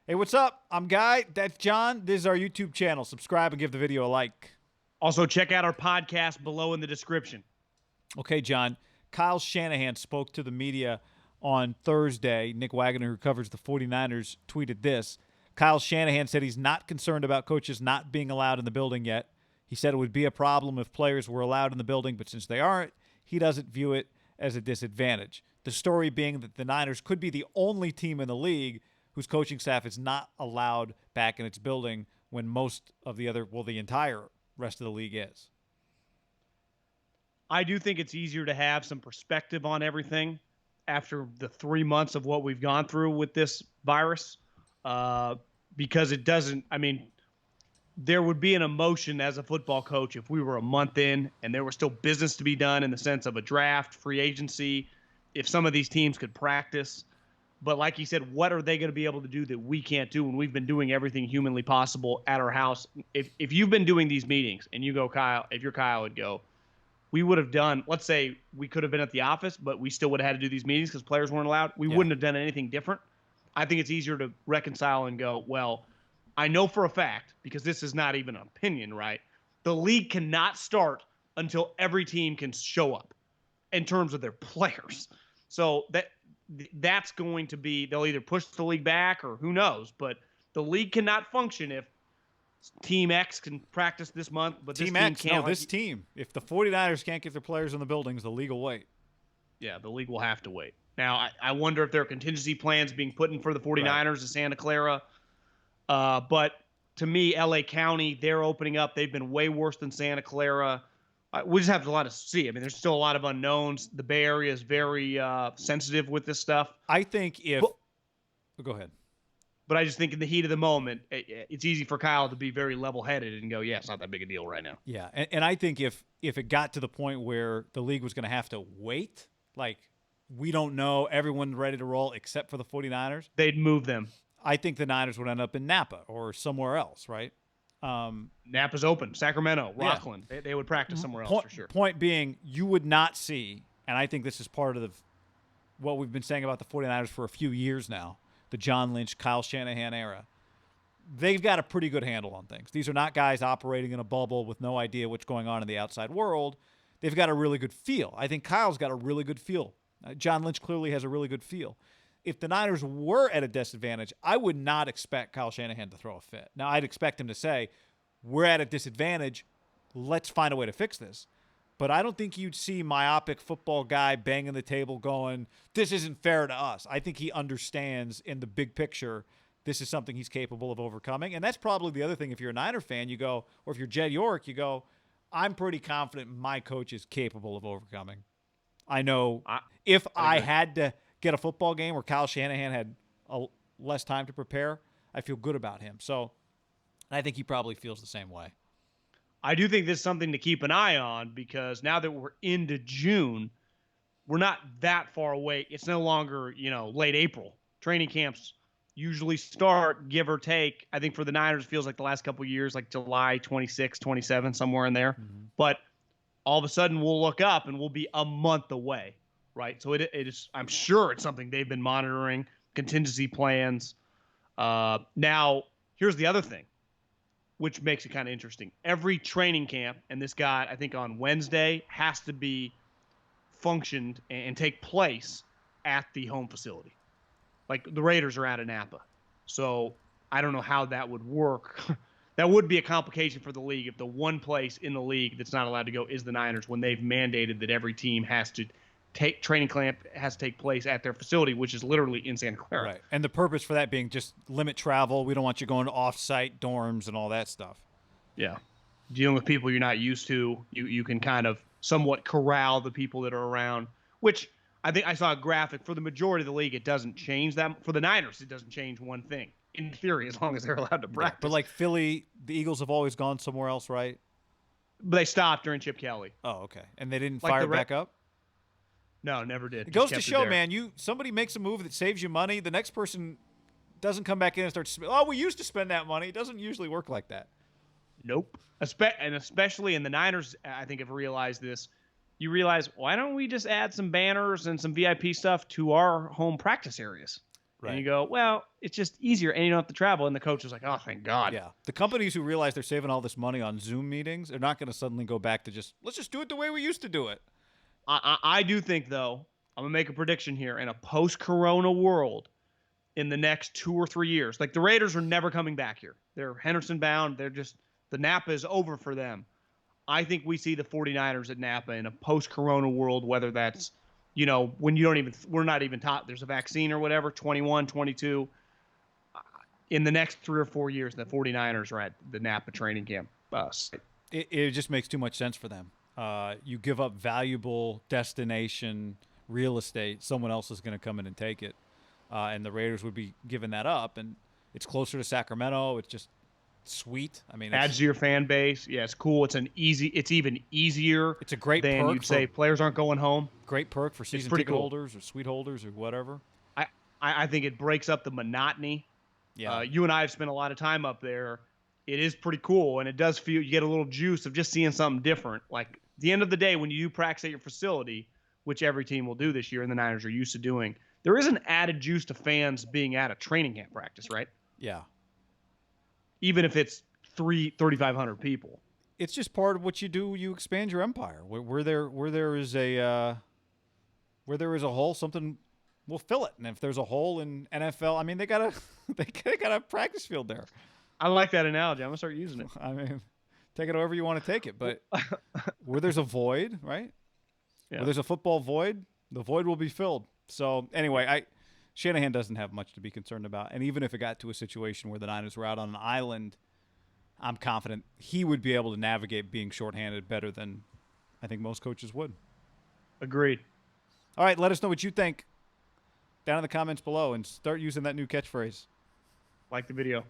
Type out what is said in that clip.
Hey, what's up? I'm Guy. That's John. This is our YouTube channel. Subscribe and give the video a like. Also, check out our podcast below in the description. Okay, John. Kyle Shanahan spoke to the media on Thursday. Nick Wagner, who covers the 49ers, tweeted this. Kyle Shanahan said he's not concerned about coaches not being allowed in the building yet. He said it would be a problem if players were allowed in the building, but since they aren't, he doesn't view it as a disadvantage. The story being that the Niners could be the only team in the league whose coaching staff is not allowed back in its building when most of the other, well, the entire rest of the league is. I do think it's easier to have some perspective on everything after the 3 months of what we've gone through with this virus, because it doesn't, there would be an emotion as a football coach if we were a month in and there was still business to be done in the sense of a draft, free agency, if some of these teams could practice. But like you said, what are they going to be able to do that we can't do when we've been doing everything humanly possible at our house? If you've been doing these meetings and you go, Kyle, if you're Kyle, would go, we would have done, let's say we could have been at the office, but we still would have had to do these meetings because players weren't allowed. We wouldn't have done anything different. I think it's easier to reconcile and go, well, I know for a fact, because this is not even an opinion, right? The league cannot start until every team can show up in terms of their players. So that's going to be, they'll either push the league back or who knows, but the league cannot function if Team X can practice this month, but Team X can't. No, this team. If the 49ers can't get their players in the buildings, the league will wait. Yeah, the league will have to wait. Now, I wonder if there are contingency plans being put in for the 49ers in Santa Clara. But to me, LA County, they're opening up. They've been way worse than Santa Clara. We just have a lot to see. I mean, there's still a lot of unknowns. The Bay Area is very sensitive with this stuff. I think go ahead. But I just think in the heat of the moment, it's easy for Kyle to be very level-headed and go, yeah, it's not that big a deal right now. Yeah, and I think if it got to the point where the league was going to have to wait, like we don't know, everyone's ready to roll except for the 49ers. They'd move them. I think the Niners would end up in Napa or somewhere else, right? Napa's open. Sacramento, Rockland. Yeah. They would practice somewhere else for sure. Point being, you would not see, and I think this is part of what we've been saying about the 49ers for a few years now, the John Lynch, Kyle Shanahan era. They've got a pretty good handle on things. These are not guys operating in a bubble with no idea what's going on in the outside world. They've got a really good feel. I think Kyle's got a really good feel. John Lynch clearly has a really good feel. If the Niners were at a disadvantage, I would not expect Kyle Shanahan to throw a fit. Now, I'd expect him to say, we're at a disadvantage. Let's find a way to fix this. But I don't think you'd see myopic football guy banging the table going, this isn't fair to us. I think he understands in the big picture this is something he's capable of overcoming. And that's probably the other thing. If you're a Niner fan, you go, or if you're Jed York, you go, I'm pretty confident my coach is capable of overcoming. I know if I had to get a football game where Kyle Shanahan had less time to prepare, I feel good about him. So I think he probably feels the same way. I do think this is something to keep an eye on because now that we're into June, we're not that far away. It's no longer, late April. Training camps usually start, give or take. I think for the Niners, it feels like the last couple of years, like July 26, 27, somewhere in there. Mm-hmm. But all of a sudden we'll look up and we'll be a month away, right? So it is. I'm sure it's something they've been monitoring, contingency plans. Now, here's the other thing, which makes it kind of interesting. Every training camp, and this guy, I think on Wednesday, has to be functioned and take place at the home facility. Like the Raiders are out of Napa. So I don't know how that would work. That would be a complication for the league if the one place in the league that's not allowed to go is the Niners when they've mandated that every team has to take training camp has to take place at their facility, which is literally in Santa Clara. Right. And the purpose for that being just limit travel. We don't want you going to off-site dorms and all that stuff. Yeah. Dealing with people you're not used to, you can kind of somewhat corral the people that are around, which I think I saw a graphic. For the majority of the league, it doesn't change that. For the Niners, it doesn't change one thing. In theory, as long as they're allowed to practice. But like Philly, the Eagles have always gone somewhere else, right? But they stopped during Chip Kelly. Oh, okay. And they didn't fire it back up? No, never did. It goes to show, man, somebody makes a move that saves you money, the next person doesn't come back in and start, we used to spend that money. It doesn't usually work like that. Nope. And especially in the Niners, I think have realized this. You realize, why don't we just add some banners and some VIP stuff to our home practice areas? And Right. you go, well, it's just easier and you don't have to travel. And the coach was like, oh, thank God. Yeah. The companies who realize they're saving all this money on Zoom meetings are not going to suddenly go back to let's just do it the way we used to do it. I do think, though, I'm going to make a prediction here in a post Corona world in the next 2 or 3 years. Like the Raiders are never coming back here. They're Henderson bound. They're just, the Napa is over for them. I think we see the 49ers at Napa in a post Corona world, whether that's, when you don't even, we're not even taught there's a vaccine or whatever, 21, 22. In the next 3 or 4 years, the 49ers are at the Napa training camp. It just makes too much sense for them. You give up valuable destination real estate, someone else is going to come in and take it. And the Raiders would be giving that up. And it's closer to Sacramento. It's just sweet. I mean, Adds to your fan base. Yeah, it's cool. It's even easier. It's a great than perk you'd say players aren't going home. Great perk for season ticket holders or suite holders or whatever. I think it breaks up the monotony. Yeah. You and I have spent a lot of time up there. It is pretty cool, and it does feel you get a little juice of just seeing something different. Like at the end of the day, when you do practice at your facility, which every team will do this year, and the Niners are used to doing, there is an added juice to fans being at a training camp practice, right? Yeah. Even if it's 3,500 people. It's just part of what you do. You expand your empire. Where there is a hole, something will fill it. And if there's a hole in NFL, I mean, they got a practice field there. I like that analogy. I'm gonna start using it. I mean, take it however you want to take it. But where there's a void, right? Yeah. Where there's a football void, the void will be filled. So anyway, Shanahan doesn't have much to be concerned about. And even if it got to a situation where the Niners were out on an island, I'm confident he would be able to navigate being shorthanded better than I think most coaches would. Agreed. All right, let us know what you think down in the comments below and start using that new catchphrase. Like the video.